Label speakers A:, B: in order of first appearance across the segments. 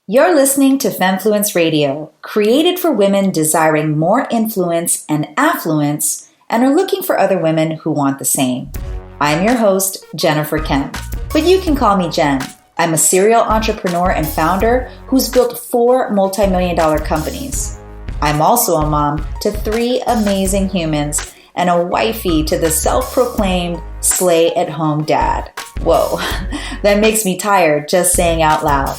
A: You're listening to Femmefluence Radio, created for women desiring more influence and affluence and are looking for other women who want the same. I'm your host, Jennifer Kemp, but you can call me Jen. I'm a serial entrepreneur and founder who's built 4 multi-million-dollar companies. I'm also a mom to 3 amazing humans and a wifey to the self-proclaimed slay-at-home dad. Whoa, that makes me tired just saying out loud.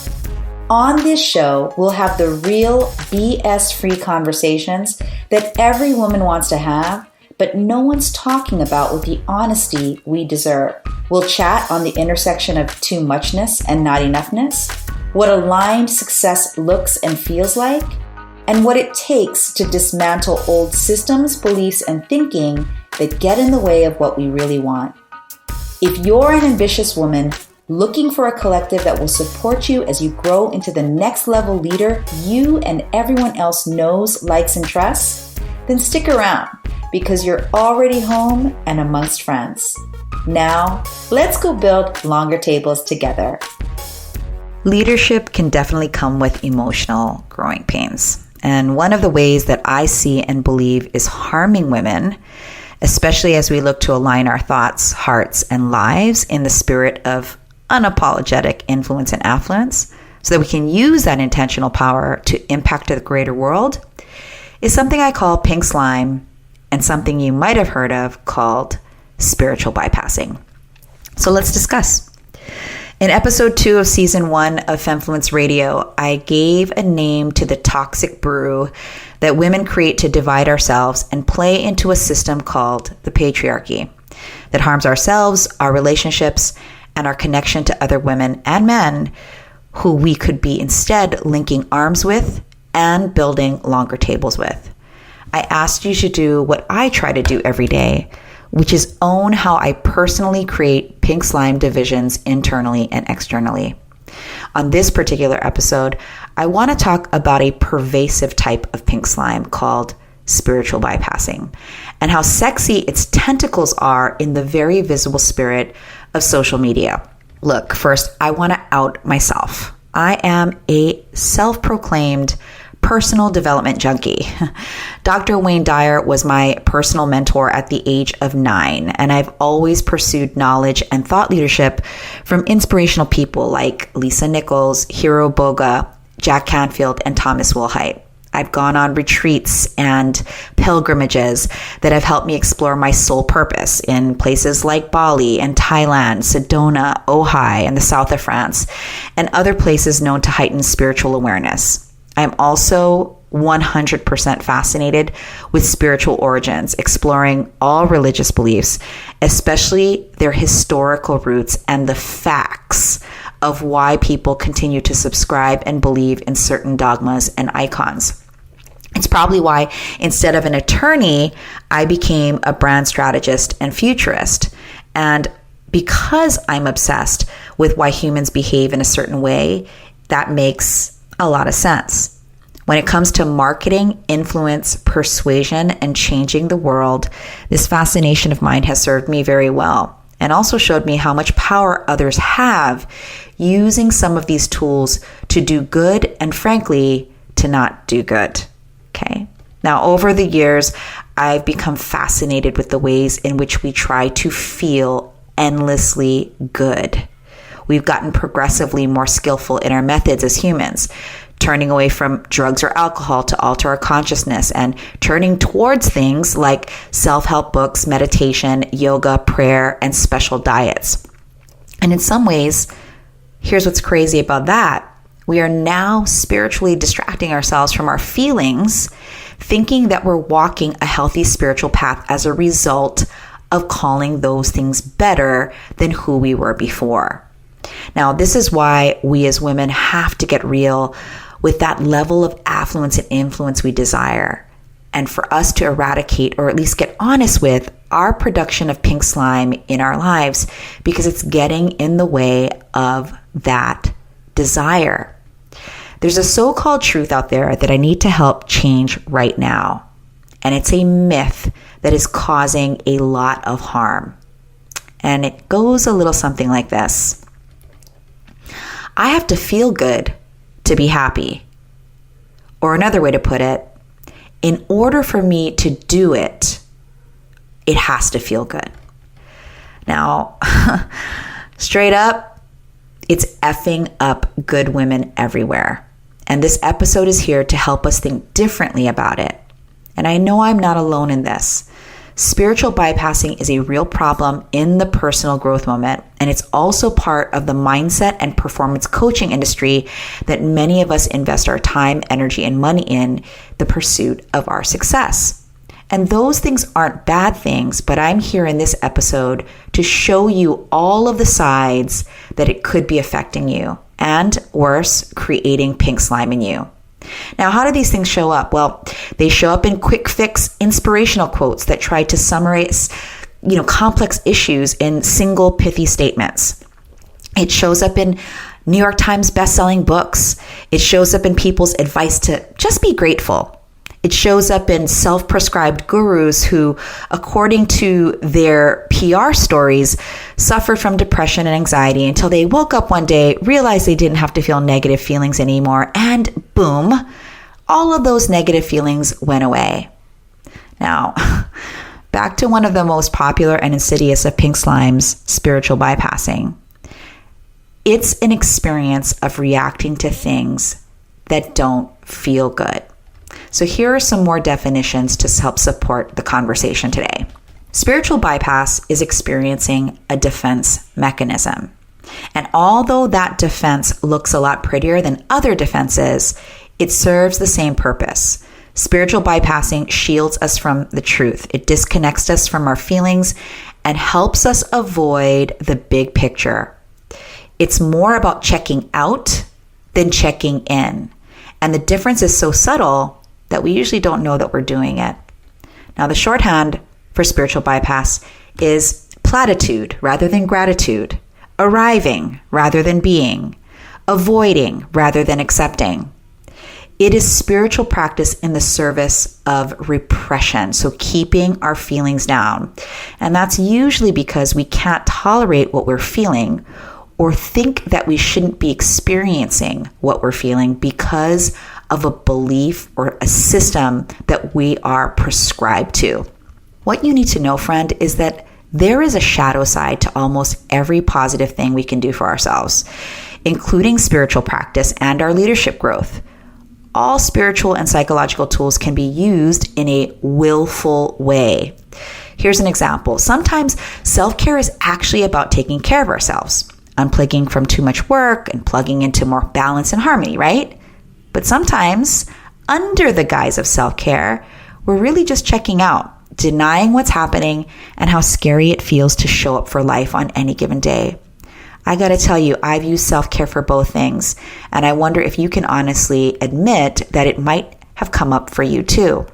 A: On this show, we'll have the real BS-free conversations that every woman wants to have, but no one's talking about with the honesty we deserve. We'll chat on the intersection of too muchness and not enoughness, what aligned success looks and feels like, and what it takes to dismantle old systems, beliefs, and thinking that get in the way of what we really want. If you're an ambitious woman looking for a collective that will support you as you grow into the next level leader you and everyone else knows, likes, and trusts, then stick around because you're already home and amongst friends. Now, let's go build longer tables together. Leadership can definitely come with emotional growing pains. And one of the ways that I see and believe is harming women, especially as we look to align our thoughts, hearts, and lives in the spirit of unapologetic influence and affluence so that we can use that intentional power to impact the greater world, is something I call pink slime and something you might have heard of called spiritual bypassing. So let's discuss. In episode 2 of season 1 of Femmefluence Radio, I gave a name to the toxic brew that women create to divide ourselves and play into a system called the patriarchy that harms ourselves, our relationships, and our connection to other women and men who we could be instead linking arms with and building longer tables with. I asked you to do what I try to do every day, which is own how I personally create pink slime divisions internally and externally. On this particular episode, I want to talk about a pervasive type of pink slime called spiritual bypassing and how sexy its tentacles are in the very visible spirit of social media. Look, first, I want to out myself. I am a self-proclaimed personal development junkie. Dr. Wayne Dyer was my personal mentor at the age of 9, and I've always pursued knowledge and thought leadership from inspirational people like Lisa Nichols, Hiro Boga, Jack Canfield, and Thomas Wilhite. I've gone on retreats and pilgrimages that have helped me explore my soul purpose in places like Bali and Thailand, Sedona, Ojai, and the south of France, and other places known to heighten spiritual awareness. I'm also 100% fascinated with spiritual origins, exploring all religious beliefs, especially their historical roots and the facts of why people continue to subscribe and believe in certain dogmas and icons. It's probably why instead of an attorney, I became a brand strategist and futurist. And because I'm obsessed with why humans behave in a certain way, that makes a lot of sense. When it comes to marketing, influence, persuasion, and changing the world, this fascination of mine has served me very well and also showed me how much power others have using some of these tools to do good and, frankly, to not do good. Okay. Now, over the years, I've become fascinated with the ways in which we try to feel endlessly good. We've gotten progressively more skillful in our methods as humans, turning away from drugs or alcohol to alter our consciousness and turning towards things like self-help books, meditation, yoga, prayer, and special diets. And in some ways, here's what's crazy about that. We are now spiritually distracting ourselves from our feelings, thinking that we're walking a healthy spiritual path as a result of calling those things better than who we were before. Now, this is why we as women have to get real with that level of affluence and influence we desire, and for us to eradicate or at least get honest with our production of pink slime in our lives, because it's getting in the way of that desire. There's a so-called truth out there that I need to help change right now, and it's a myth that is causing a lot of harm. And it goes a little something like this. I have to feel good to be happy. Or another way to put it, in order for me to do it, it has to feel good. Now, straight up, it's effing up good women everywhere. And this episode is here to help us think differently about it. And I know I'm not alone in this. Spiritual bypassing is a real problem in the personal growth moment, and it's also part of the mindset and performance coaching industry that many of us invest our time, energy, and money in the pursuit of our success. And those things aren't bad things, but I'm here in this episode to show you all of the sides that it could be affecting you, and worse, creating pink slime in you. Now, how do these things show up? Well, they show up in quick fix inspirational quotes that try to summarize, complex issues in single pithy statements. It shows up in New York Times best-selling books. It shows up in people's advice to just be grateful. It shows up in self-prescribed gurus who, according to their PR stories, suffered from depression and anxiety until they woke up one day, realized they didn't have to feel negative feelings anymore, and boom, all of those negative feelings went away. Now, back to one of the most popular and insidious of pink slimes, spiritual bypassing. It's an experience of reacting to things that don't feel good. So here are some more definitions to help support the conversation today. Spiritual bypass is experiencing a defense mechanism. And although that defense looks a lot prettier than other defenses, it serves the same purpose. Spiritual bypassing shields us from the truth. It disconnects us from our feelings and helps us avoid the big picture. It's more about checking out than checking in. And the difference is so subtle that we usually don't know that we're doing it. Now, the shorthand for spiritual bypass is platitude rather than gratitude, arriving rather than being, avoiding rather than accepting. It is spiritual practice in the service of repression, so keeping our feelings down. And that's usually because we can't tolerate what we're feeling or think that we shouldn't be experiencing what we're feeling because of a belief or a system that we are prescribed to. What you need to know, friend, is that there is a shadow side to almost every positive thing we can do for ourselves, including spiritual practice and our leadership growth. All spiritual and psychological tools can be used in a willful way. Here's an example. Sometimes self-care is actually about taking care of ourselves, unplugging from too much work and plugging into more balance and harmony, right? But sometimes, under the guise of self-care, we're really just checking out, denying what's happening and how scary it feels to show up for life on any given day. I gotta tell you, I've used self-care for both things, and I wonder if you can honestly admit that it might have come up for you too.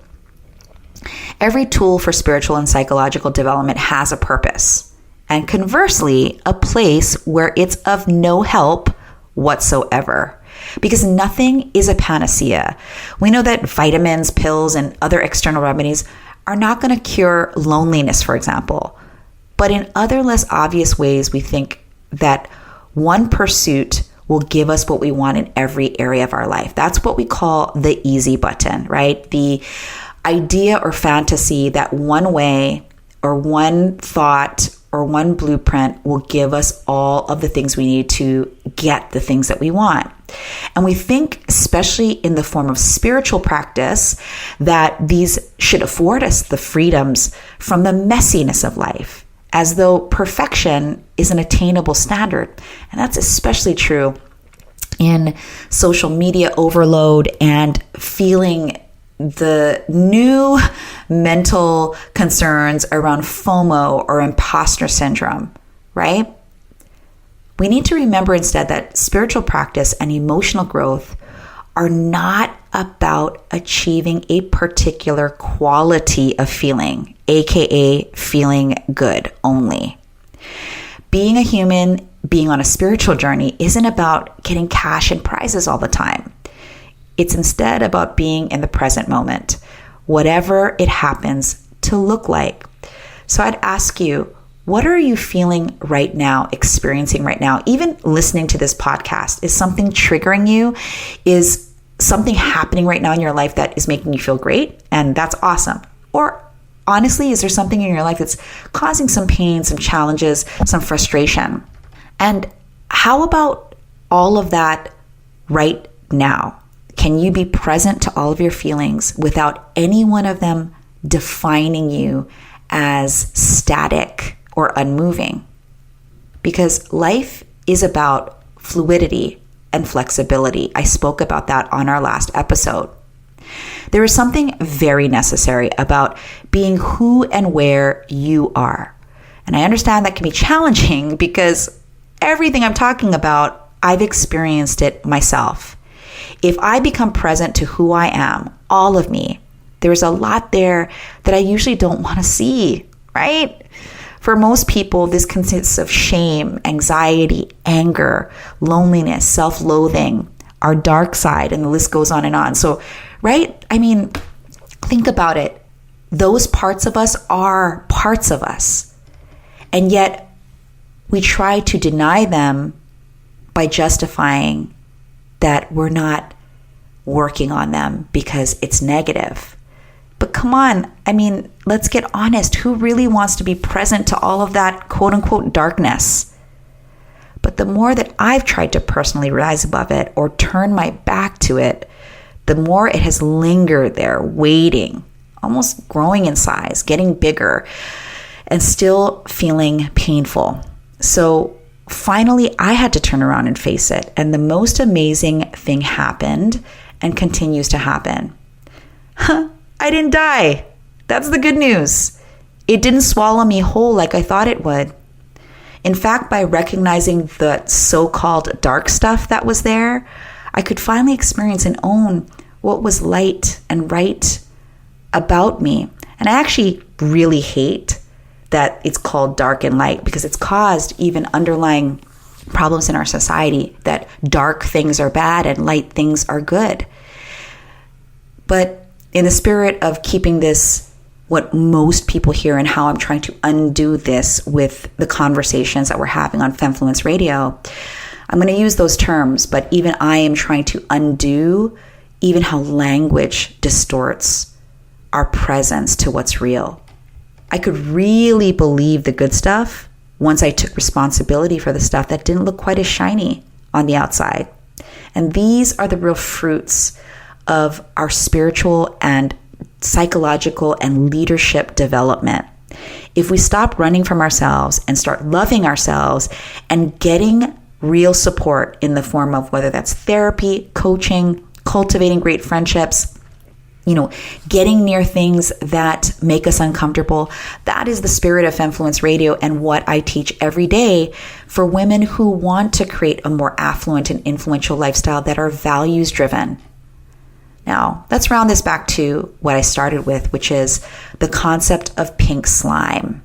A: Every tool for spiritual and psychological development has a purpose, and conversely, a place where it's of no help whatsoever. Because nothing is a panacea. We know that vitamins, pills, and other external remedies are not going to cure loneliness, for example. But in other less obvious ways, we think that one pursuit will give us what we want in every area of our life. That's what we call the easy button, right? The idea or fantasy that one way or one thought or one blueprint will give us all of the things we need to get the things that we want. And we think, especially in the form of spiritual practice, that these should afford us the freedoms from the messiness of life, as though perfection is an attainable standard. And that's especially true in social media overload and feeling the new mental concerns around FOMO or imposter syndrome, right? We need to remember instead that spiritual practice and emotional growth are not about achieving a particular quality of feeling, aka feeling good only. Being a human, being on a spiritual journey isn't about getting cash and prizes all the time. It's instead about being in the present moment, whatever it happens to look like. So I'd ask you, What are you feeling right now, experiencing right now? Even listening to this podcast, is something triggering you? Is something happening right now in your life that is making you feel great? And that's awesome. Or honestly, is there something in your life that's causing some pain, some challenges, some frustration? And how about all of that right now? Can you be present to all of your feelings without any one of them defining you as static or unmoving? Because life is about fluidity and flexibility. I spoke about that on our last episode. There is something very necessary about being who and where you are. And I understand that can be challenging because everything I'm talking about, I've experienced it myself. If I become present to who I am, all of me, there's a lot there that I usually don't want to see, right? For most people, this consists of shame, anxiety, anger, loneliness, self-loathing, our dark side, and the list goes on and on. So, right? I mean, think about it. Those parts of us are parts of us. And yet, we try to deny them by justifying that we're not working on them because it's negative. But come on, I mean, let's get honest. Who really wants to be present to all of that quote unquote darkness? But the more that I've tried to personally rise above it or turn my back to it, the more it has lingered there, waiting, almost growing in size, getting bigger, and still feeling painful. So finally, I had to turn around and face it. And the most amazing thing happened and continues to happen. I didn't die. That's the good news. It didn't swallow me whole like I thought it would. In fact, by recognizing the so-called dark stuff that was there, I could finally experience and own what was light and right about me. And I actually really hate that it's called dark and light because it's caused even underlying problems in our society, that dark things are bad and light things are good. But in the spirit of keeping this what most people hear and how I'm trying to undo this with the conversations that we're having on Femmefluence Radio, I'm going to use those terms, but even I am trying to undo even how language distorts our presence to what's real. I could really believe the good stuff once I took responsibility for the stuff that didn't look quite as shiny on the outside. And these are the real fruits of our spiritual and psychological and leadership development. If we stop running from ourselves and start loving ourselves and getting real support in the form of whether that's therapy, coaching, cultivating great friendships, getting near things that make us uncomfortable, that is the spirit of Femmefluence Radio and what I teach every day for women who want to create a more affluent and influential lifestyle that are values driven. Now, let's round this back to what I started with, which is the concept of pink slime.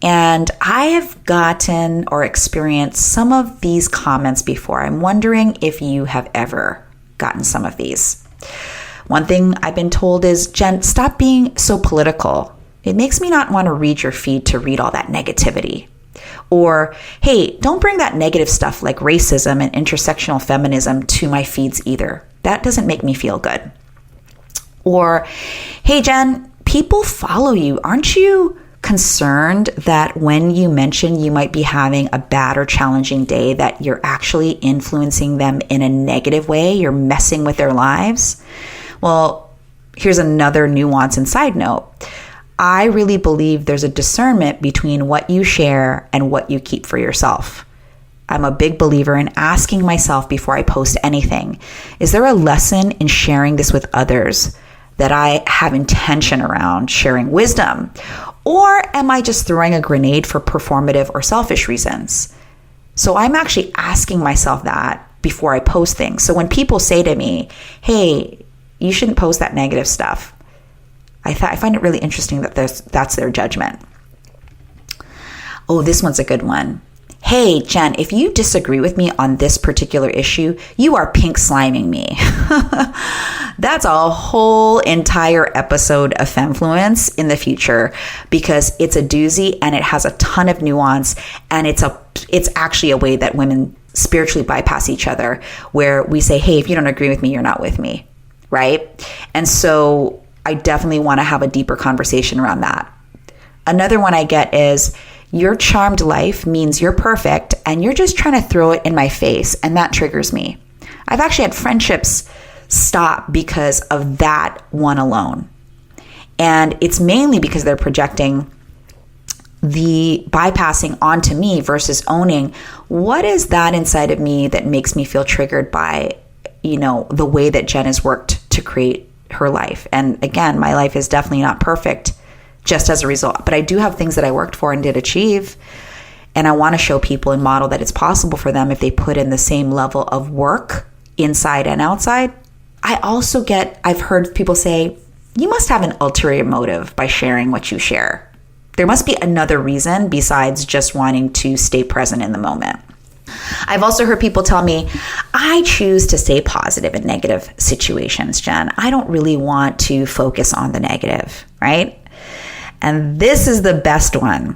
A: And I have gotten or experienced some of these comments before. I'm wondering if you have ever gotten some of these. One thing I've been told is, Jen, stop being so political. It makes me not want to read your feed to read all that negativity. Or, hey, don't bring that negative stuff like racism and intersectional feminism to my feeds either. That doesn't make me feel good. Or, hey, Jen, people follow you. Aren't you concerned that when you mention you might be having a bad or challenging day, that you're actually influencing them in a negative way? You're messing with their lives? Well, here's another nuance and side note. I really believe there's a discernment between what you share and what you keep for yourself. I'm a big believer in asking myself before I post anything, is there a lesson in sharing this with others that I have intention around sharing wisdom? Or am I just throwing a grenade for performative or selfish reasons? So I'm actually asking myself that before I post things. So when people say to me, hey, you shouldn't post that negative stuff, I find it really interesting that that's their judgment. Oh, this one's a good one. hey, Jen, if you disagree with me on this particular issue, you are pink sliming me. That's a whole entire episode of Femmefluence in the future, because it's a doozy and it has a ton of nuance, and it's actually a way that women spiritually bypass each other, where we say, hey, if you don't agree with me, you're not with me, right? And so I definitely want to have a deeper conversation around that. Another one I get is, your charmed life means you're perfect and you're just trying to throw it in my face, and that triggers me. I've actually had friendships stop because of that one alone. And it's mainly because they're projecting the bypassing onto me versus owning what is that inside of me that makes me feel triggered by, the way that Jen has worked to create her life. And again, my life is definitely not perfect just as a result, but I do have things that I worked for and did achieve. And I want to show people and model that it's possible for them if they put in the same level of work inside and outside. I've heard people say, you must have an ulterior motive by sharing what you share. There must be another reason besides just wanting to stay present in the moment. I've also heard people tell me, I choose to stay positive in negative situations, Jen. I don't really want to focus on the negative, right? And this is the best one.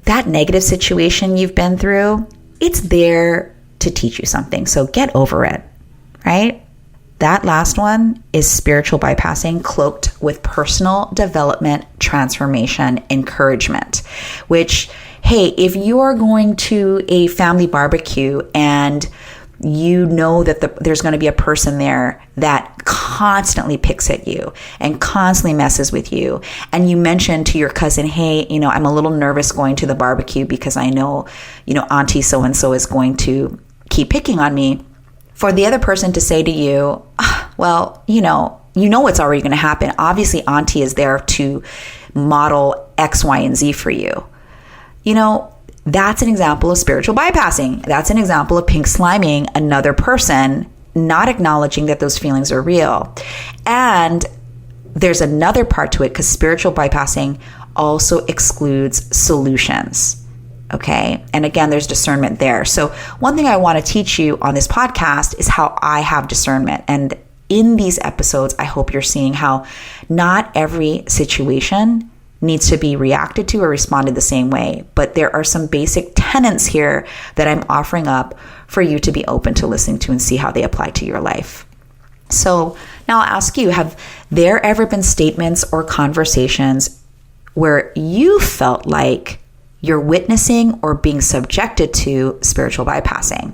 A: That negative situation you've been through, it's there to teach you something. So get over it, right? That last one is spiritual bypassing cloaked with personal development, transformation, encouragement, which, hey, if you are going to a family barbecue and you know that there's going to be a person there that constantly picks at you and constantly messes with you, and you mention to your cousin, hey, I'm a little nervous going to the barbecue because I know, Auntie so-and-so is going to keep picking on me. For the other person to say to you, well, you know what's already going to happen. Obviously, Auntie is there to model X, Y, and Z for you. That's an example of spiritual bypassing. That's an example of pink sliming another person, not acknowledging that those feelings are real. And there's another part to it, because spiritual bypassing also excludes solutions. Okay. And again, there's discernment there. So one thing I want to teach you on this podcast is how I have discernment. And in these episodes, I hope you're seeing how not every situation needs to be reacted to or responded the same way. But there are some basic tenets here that I'm offering up for you to be open to listening to and see how they apply to your life. So now I'll ask you, have there ever been statements or conversations where you felt like you're witnessing or being subjected to spiritual bypassing?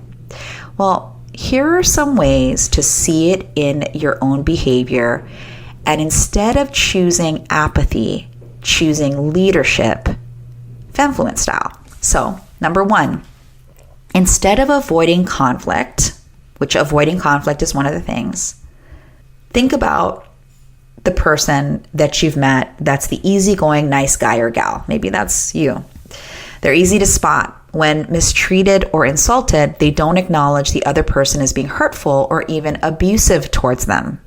A: Well, here are some ways to see it in your own behavior, and instead of choosing apathy, choosing leadership, Femmefluence style. So, number one, instead of avoiding conflict, which avoiding conflict is one of the things, think about the person that you've met that's the easygoing, nice guy or gal. Maybe that's you. They're easy to spot. When mistreated or insulted, they don't acknowledge the other person as being hurtful or even abusive towards them.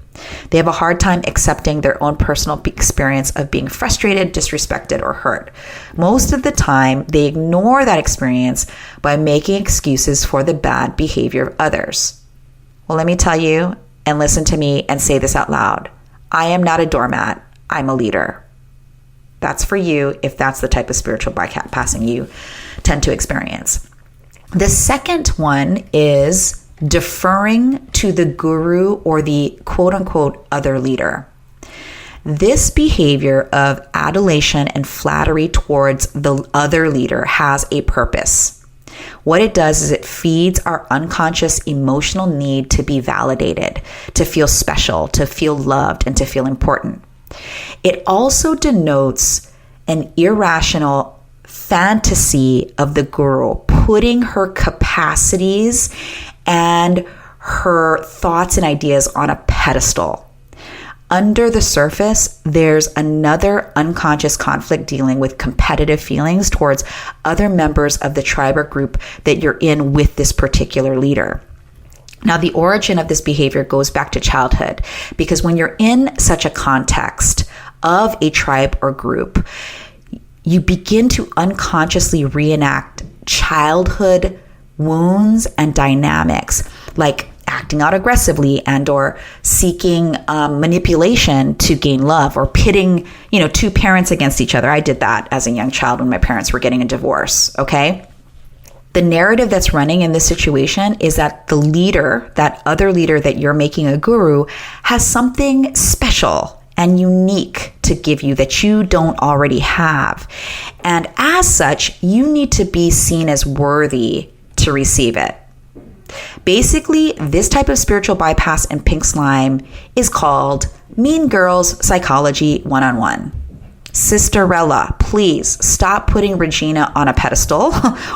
A: They have a hard time accepting their own personal experience of being frustrated, disrespected, or hurt. Most of the time, they ignore that experience by making excuses for the bad behavior of others. Well, let me tell you, and listen to me and say this out loud. I am not a doormat. I'm a leader. That's for you if that's the type of spiritual bypassing you tend to experience. The second one is deferring to the guru or the quote unquote other leader. This behavior of adulation and flattery towards the other leader has a purpose. What it does is it feeds our unconscious emotional need to be validated, to feel special, to feel loved, and to feel important. It also denotes an irrational fantasy of the guru putting her capacities and her thoughts and ideas on a pedestal. Under the surface, there's another unconscious conflict dealing with competitive feelings towards other members of the tribe or group that you're in with this particular leader. Now, the origin of this behavior goes back to childhood, because when you're in such a context of a tribe or group, you begin to unconsciously reenact childhood wounds and dynamics, like acting out aggressively and or seeking manipulation to gain love, or pitting, two parents against each other. I did that as a young child when my parents were getting a divorce, okay? The narrative that's running in this situation is that the leader, that other leader that you're making a guru, has something special and unique to give you that you don't already have. And as such, you need to be seen as worthy to receive it. Basically, this type of spiritual bypass in pink slime is called Mean Girls Psychology 101. Sisterella, please stop putting Regina on a pedestal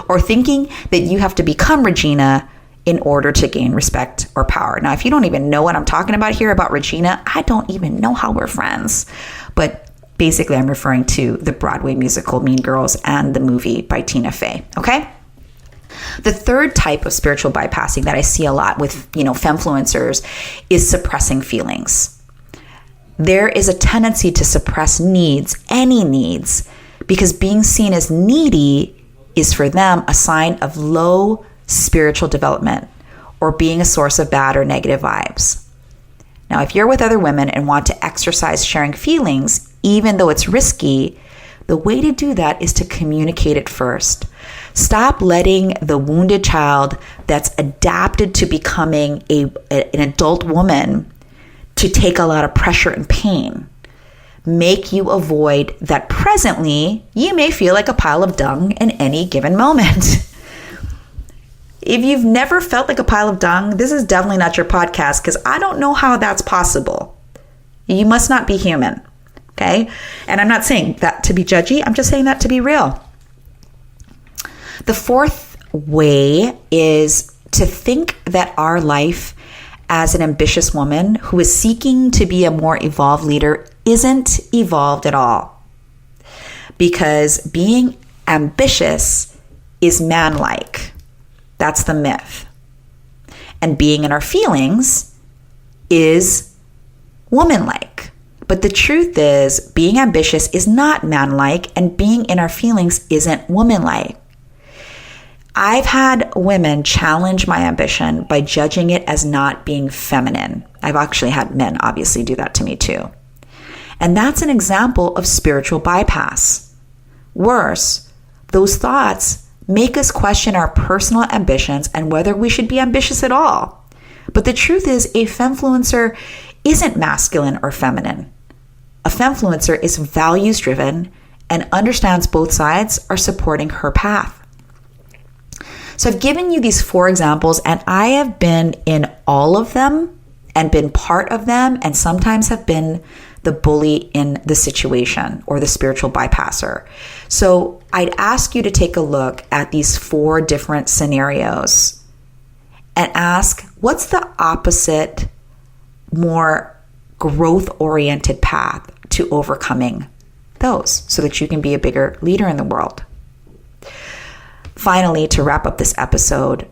A: or thinking that you have to become Regina in order to gain respect or power. Now, if you don't even know what I'm talking about here about Regina, I don't even know how we're friends. But basically, I'm referring to the Broadway musical Mean Girls and the movie by Tina Fey, okay? The third type of spiritual bypassing that I see a lot with, Femmefluencers is suppressing feelings. There is a tendency to suppress needs, any needs, because being seen as needy is for them a sign of low spiritual development or being a source of bad or negative vibes. Now, if you're with other women and want to exercise sharing feelings, even though it's risky, the way to do that is to communicate it first. Stop letting the wounded child that's adapted to becoming an adult woman to take a lot of pressure and pain make you avoid that presently you may feel like a pile of dung in any given moment. If you've never felt like a pile of dung, this is definitely not your podcast, because I don't know how that's possible. You must not be human, okay? And I'm not saying that to be judgy. I'm just saying that to be real. The fourth way is to think that our life as an ambitious woman who is seeking to be a more evolved leader isn't evolved at all. Because being ambitious is manlike. That's the myth. And being in our feelings is womanlike. But the truth is, being ambitious is not manlike, and being in our feelings isn't womanlike. I've had women challenge my ambition by judging it as not being feminine. I've actually had men obviously do that to me too. And that's an example of spiritual bypass. Worse, those thoughts make us question our personal ambitions and whether we should be ambitious at all. But the truth is, a Femmefluencer isn't masculine or feminine. A Femmefluencer is values driven and understands both sides are supporting her path. So I've given you these 4 examples, and I have been in all of them and been part of them, and sometimes have been the bully in the situation or the spiritual bypasser. So I'd ask you to take a look at these 4 different scenarios and ask, what's the opposite, more growth-oriented path to overcoming those so that you can be a bigger leader in the world? Finally, to wrap up this episode,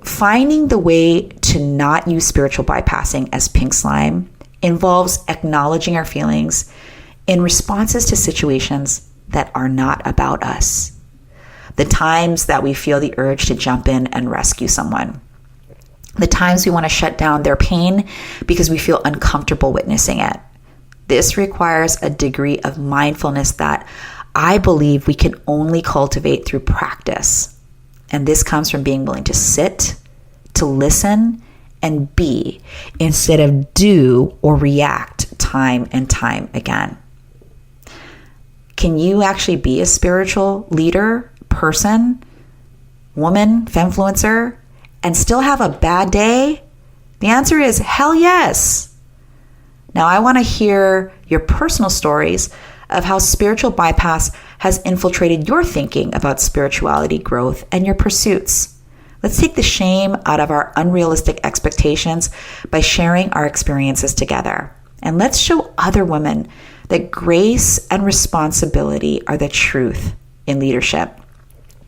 A: finding the way to not use spiritual bypassing as pink slime involves acknowledging our feelings in responses to situations that are not about us. The times that we feel the urge to jump in and rescue someone. The times we want to shut down their pain because we feel uncomfortable witnessing it. This requires a degree of mindfulness that I believe we can only cultivate through practice. And this comes from being willing to sit, to listen, and be, instead of do or react time and time again. Can you actually be a spiritual leader, person, woman, Femmefluencer, and still have a bad day? The answer is hell yes. Now, I want to hear your personal stories of how spiritual bypass has infiltrated your thinking about spirituality, growth, and your pursuits. Let's take the shame out of our unrealistic expectations by sharing our experiences together. And let's show other women that grace and responsibility are the truth in leadership.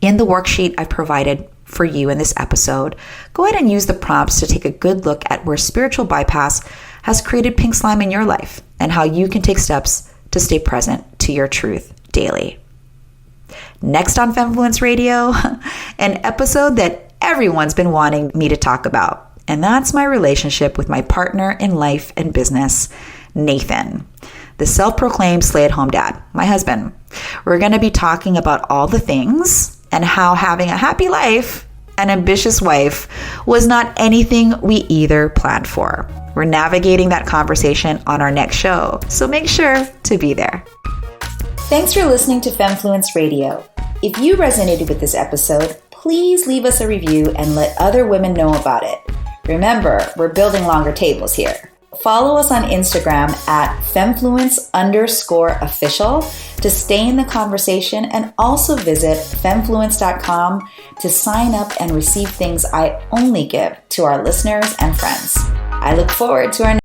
A: In the worksheet I've provided for you in this episode, go ahead and use the prompts to take a good look at where spiritual bypass has created pink slime in your life and how you can take steps to stay present to your truth daily. Next on Femmefluence Radio, an episode that everyone's been wanting me to talk about, and that's my relationship with my partner in life and business, Nathan, the self-proclaimed stay-at-home dad, my husband. We're going to be talking about all the things and how having a happy life and ambitious wife was not anything we either planned for. We're navigating that conversation on our next show, so make sure to be there. Thanks for listening to Femmefluence Radio. If you resonated with this episode, please leave us a review and let other women know about it. Remember, we're building longer tables here. Follow us on Instagram at Femmefluence_official to stay in the conversation, and also visit Femmefluence.com to sign up and receive things I only give to our listeners and friends. I look forward to our